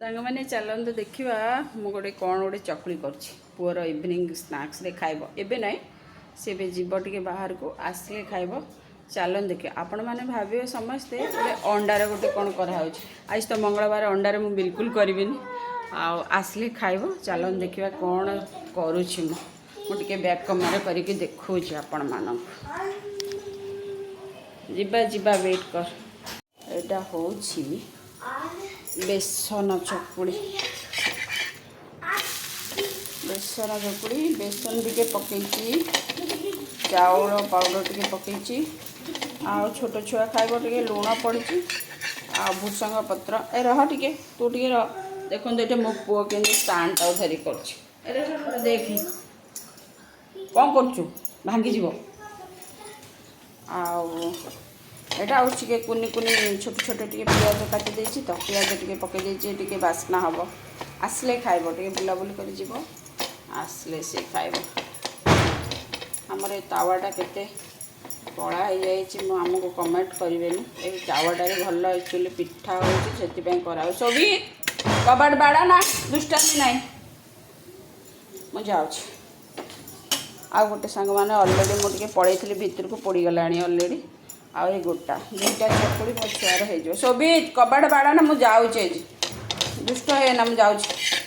सांग मैंने चलते देखा मु गोटे कौन गोटे चकुली कर इवनिंग स्नाक्स रे खाइब एबे नहीं सी भी जीव टे बाहर को आसिले खाइब चलन देखिए आपण मैंने भावे समस्ते अंडार गोटे कौन कराऊँ आज तो मंगलवार अंडार मु बिल्कुल करी आसिले खाइब चलन देखा कौन करुँची मुझे बैक कमरे करके देखा आपण मान जीवा वेट कर एटा हो बेसन चकुड़ी बेसन टिके पकई चाउल पाउडर टिके पकई आउ छोट छुआ खाइब टिके लुण पड़ी आ भूसंग पत्र ए रह टिके तू टिके रह देखो ये मो पुओ के स्टाण्ड टाउ धरी कर देख कौन कर भांगी जीव एटा हूँ कुनी कुनी छोट छोट टे पियाज काटी देती तो पियाज टे पकई टे बास्ना हम आसले खाइब टे बुलाबुली कर जीव आसले से खाइब आमर तावाटा केते कला हो जाए आमको कमेंट करेंगे ये तावाटारे भल एक्चुअली पिठा होती करा सभी कबाट बाड़ा ना दुष्टामी ना मुझे आ गोटे सांग मैंने अलरेडी मुझे पड़े भितर को पड़गला अलरेडी आ ये गोटा दुईटा चकुड़ी मो छुआर हो सोभी कबाट बाड़ा ना मुझे दुष्ट है ना मुझे